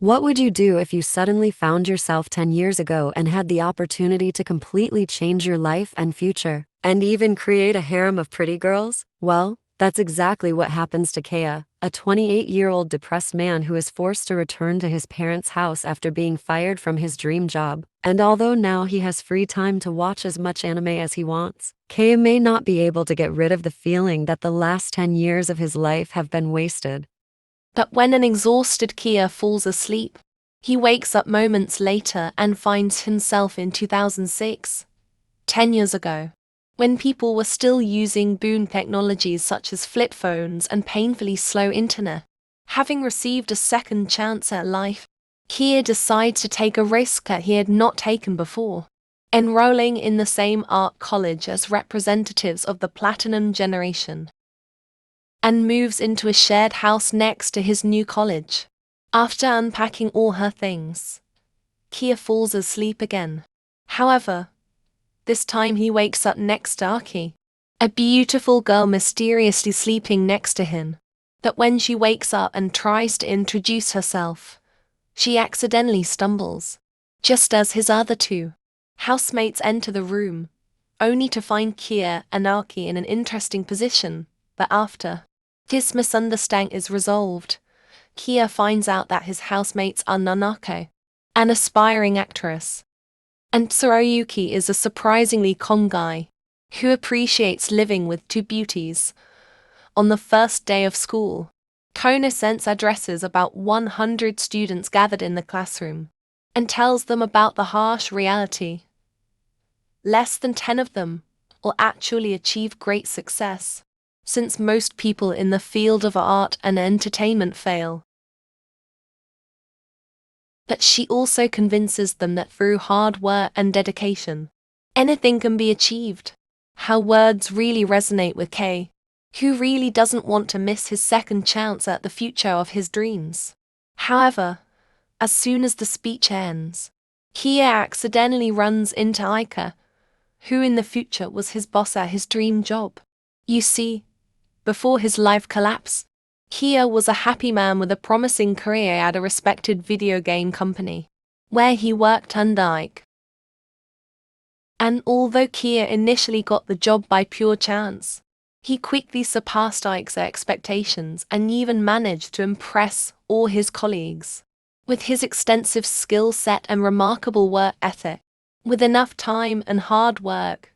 What would you do if you suddenly found yourself 10 years ago and had the opportunity to completely change your life and future, and even create a harem of pretty girls? Well, that's exactly what happens to Kea, a 28-year-old depressed man who is forced to return to his parents' house after being fired from his dream job. And although now he has free time to watch as much anime as he wants, Kea may not be able to get rid of the feeling that the last 10 years of his life have been wasted. But when an exhausted Kia falls asleep, he wakes up moments later and finds himself in 2006, 10 years ago, when people were still using boon technologies such as flip phones and painfully slow internet. Having received a second chance at life, Kia decides to take a risk that he had not taken before, enrolling in the same art college as representatives of the Platinum Generation, and moves into a shared house next to his new college. After unpacking all her things, Kia falls asleep again. However, this time he wakes up next to Aki, a beautiful girl mysteriously sleeping next to him. But when she wakes up and tries to introduce herself, she accidentally stumbles, just as his other two housemates enter the room, only to find Kia and Aki in an interesting position. But after this misunderstanding is resolved, Kia finds out that his housemates are Nanako, an aspiring actress, and Tsurayuki is a surprisingly calm guy who appreciates living with two beauties. On the first day of school, Kono-sense addresses about 100 students gathered in the classroom and tells them about the harsh reality. Less than 10 of them will actually achieve great success, since most people in the field of art and entertainment fail. But she also convinces them that through hard work and dedication, anything can be achieved. Her words really resonate with Kei, who really doesn't want to miss his second chance at the future of his dreams. However, as soon as the speech ends, Kia accidentally runs into Aika, who in the future was his boss at his dream job. You see, before his life collapsed, Kia was a happy man with a promising career at a respected video game company, where he worked under Ike. And although Kia initially got the job by pure chance, he quickly surpassed Ike's expectations and even managed to impress all his colleagues. With his extensive skill set and remarkable work ethic, with enough time and hard work,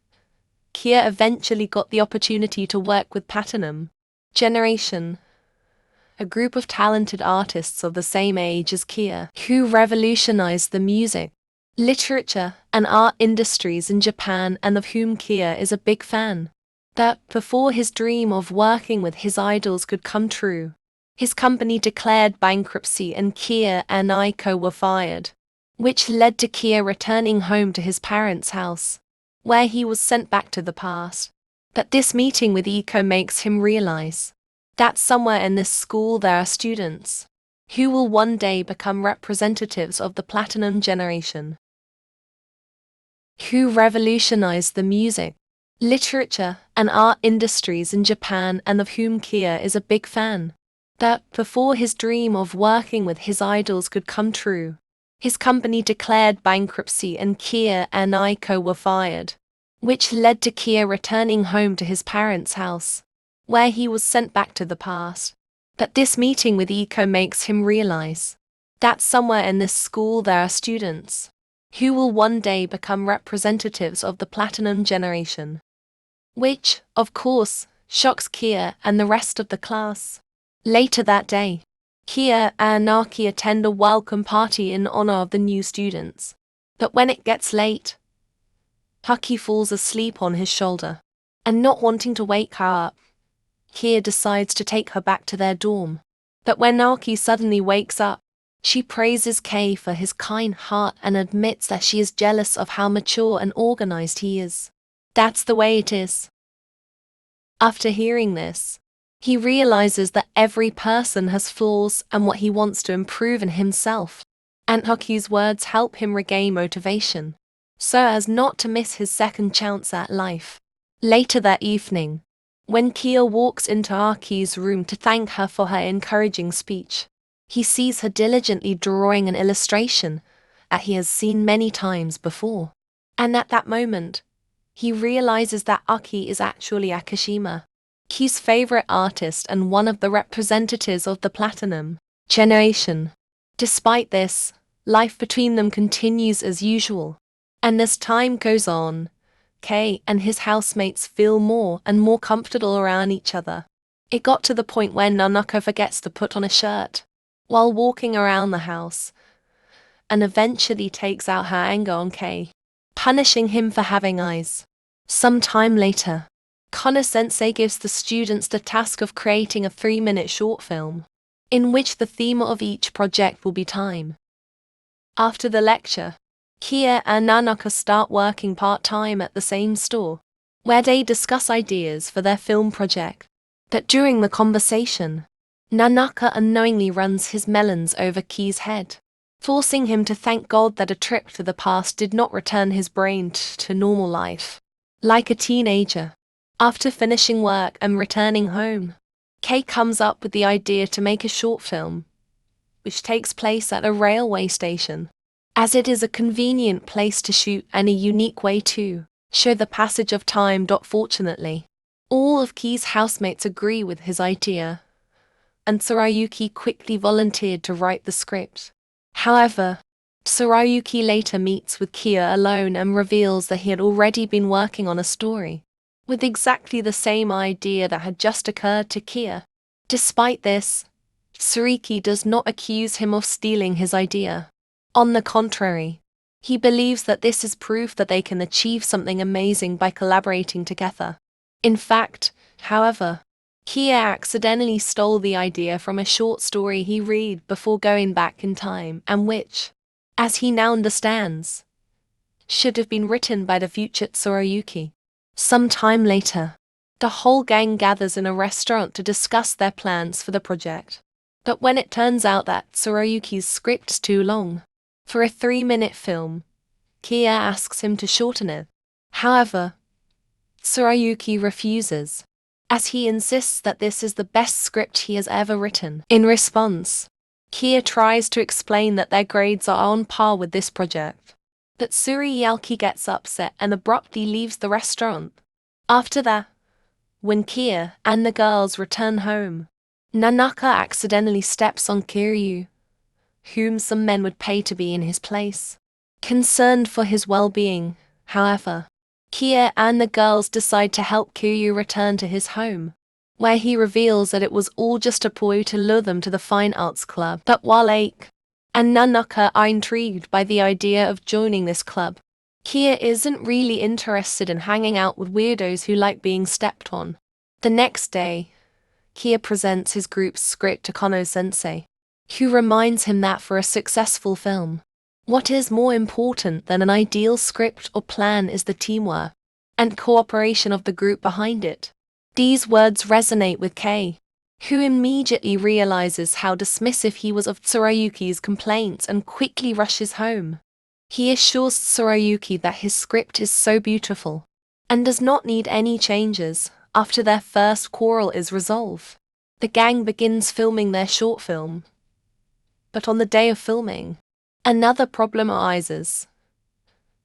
Kia eventually got the opportunity to work with Platinum Generation, a group of talented artists of the same age as Kia, who revolutionized the music, literature, and art industries in Japan, and of whom Kia is a big fan. That before his dream of working with his idols could come true, his company declared bankruptcy and Kia and Aiko were fired, which led to Kia returning home to his parents' house, where he was sent back to the past. But this meeting with Iko makes him realize that somewhere in this school there are students who will one day become representatives of the Platinum Generation, who revolutionized the music, literature, and art industries in Japan, and of whom Kia is a big fan. That before his dream of working with his idols could come true, his company declared bankruptcy and Kia and Aiko were fired, which led to Kia returning home to his parents' house, where he was sent back to the past. But this meeting with Iko makes him realize that somewhere in this school there are students who will one day become representatives of the Platinum Generation, which, of course, shocks Kia and the rest of the class. Later that day, Kia and Naki attend a welcome party in honor of the new students. But when it gets late, Hucky falls asleep on his shoulder, and not wanting to wake her up, Kia decides to take her back to their dorm. But when Naki suddenly wakes up, she praises Kei for his kind heart and admits that she is jealous of how mature and organized he is. That's the way it is. After hearing this, he realizes that every person has flaws and what he wants to improve in himself. And Hucky's words help him regain motivation, so as not to miss his second chance at life. Later that evening, when Kia walks into Aki's room to thank her for her encouraging speech, He sees her diligently drawing an illustration that he has seen many times before. And at that moment, he realizes that Aki is actually Akishima, Ki's favorite artist and one of the representatives of the Platinum generation. Despite this, life between them continues as usual. And as time goes on, Kei and his housemates feel more and more comfortable around each other. It got to the point where Nanako forgets to put on a shirt while walking around the house, and eventually takes out her anger on Kei, punishing him for having eyes. Some time later, Kono-sensei gives the students the task of creating a 3-minute short film, in which the theme of each project will be time. After the lecture, Kia and Nanaka start working part-time at the same store, where they discuss ideas for their film project. But during the conversation, Nanaka unknowingly runs his melons over Ki's head, forcing him to thank God that a trip to the past did not return his brain to normal life. Like a teenager, after finishing work and returning home, Kei comes up with the idea to make a short film, which takes place at a railway station, as it is a convenient place to shoot and a unique way to show the passage of time. Fortunately, all of Ki's housemates agree with his idea, and Tsurayuki quickly volunteered to write the script. However, Tsurayuki later meets with Kia alone and reveals that he had already been working on a story with exactly the same idea that had just occurred to Kia. Despite this, Tsuriki does not accuse him of stealing his idea. On the contrary, he believes that this is proof that they can achieve something amazing by collaborating together. In fact, however, Kia accidentally stole the idea from a short story he read before going back in time, and which, as he now understands, should have been written by the future Tsurayuki. Some time later, the whole gang gathers in a restaurant to discuss their plans for the project. But when it turns out that Tsurayuki's script's too long for a 3-minute film, Kia asks him to shorten it. However, Tsurayuki refuses, as he insists that this is the best script he has ever written. In response, Kia tries to explain that their grades are on par with this project, but Tsurayuki gets upset and abruptly leaves the restaurant. After that, when Kia and the girls return home, Nanaka accidentally steps on Kiryu, whom some men would pay to be in his place. Concerned for his well-being, however, Kia and the girls decide to help Kiryu return to his home, where he reveals that it was all just a ploy to lure them to the fine arts club. But while Aike and Nanaka are intrigued by the idea of joining this club, Kia isn't really interested in hanging out with weirdos who like being stepped on. The next day, Kia presents his group's script to Kono-sensei, who reminds him that for a successful film, what is more important than an ideal script or plan is the teamwork and cooperation of the group behind it. These words resonate with Kei, who immediately realizes how dismissive he was of Tsurayuki's complaints and quickly rushes home. He assures Tsurayuki that his script is so beautiful and does not need any changes. After their first quarrel is resolved, the gang begins filming their short film. But on the day of filming, another problem arises.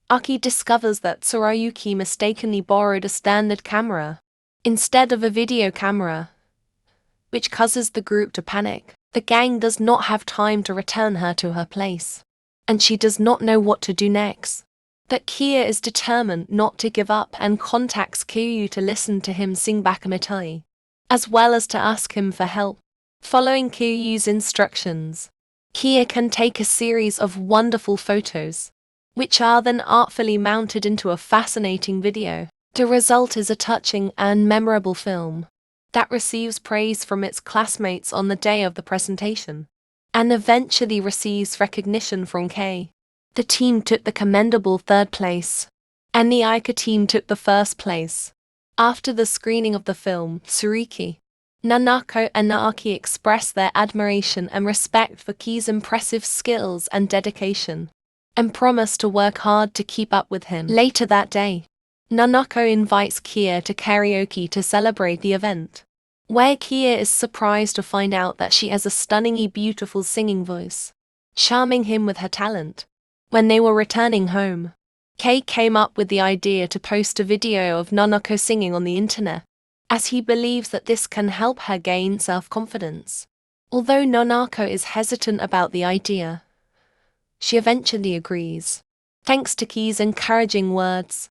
Aki discovers that Tsurayuki mistakenly borrowed a standard camera instead of a video camera, which causes the group to panic. The gang does not have time to return her to her place, and she does not know what to do next. But Kia is determined not to give up and contacts Kiryu to listen to him sing Bakumitai, as well as to ask him for help. Following Kiryu's instructions, Kia can take a series of wonderful photos, which are then artfully mounted into a fascinating video. The result is a touching and memorable film that receives praise from its classmates on the day of the presentation, and eventually receives recognition from Kei. The team took the commendable 3rd place, and the Aika team took the 1st place. After the screening of the film, Tsuriki, Nanako and Naoki expressed their admiration and respect for Kei's impressive skills and dedication, and promised to work hard to keep up with him. Later that day, Nanako invites Kia to karaoke to celebrate the event. where Kia is surprised to find out that she has a stunningly beautiful singing voice, charming him with her talent. When they were returning home, Kei came up with the idea to post a video of Nanako singing on the internet, as he believes that this can help her gain self-confidence. Although Nanako is hesitant about the idea, she eventually agrees, thanks to Kei's encouraging words.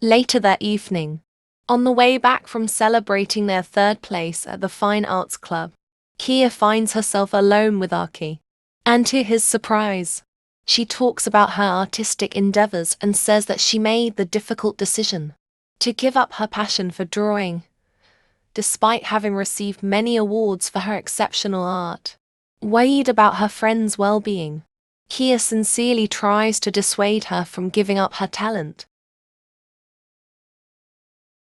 Later that evening, on the way back from celebrating their third place at the Fine Arts Club, Kia finds herself alone with Aki. And to his surprise, she talks about her artistic endeavors and says that she made the difficult decision to give up her passion for drawing, despite having received many awards for her exceptional art. Worried about her friend's well-being, Kia sincerely tries to dissuade her from giving up her talent.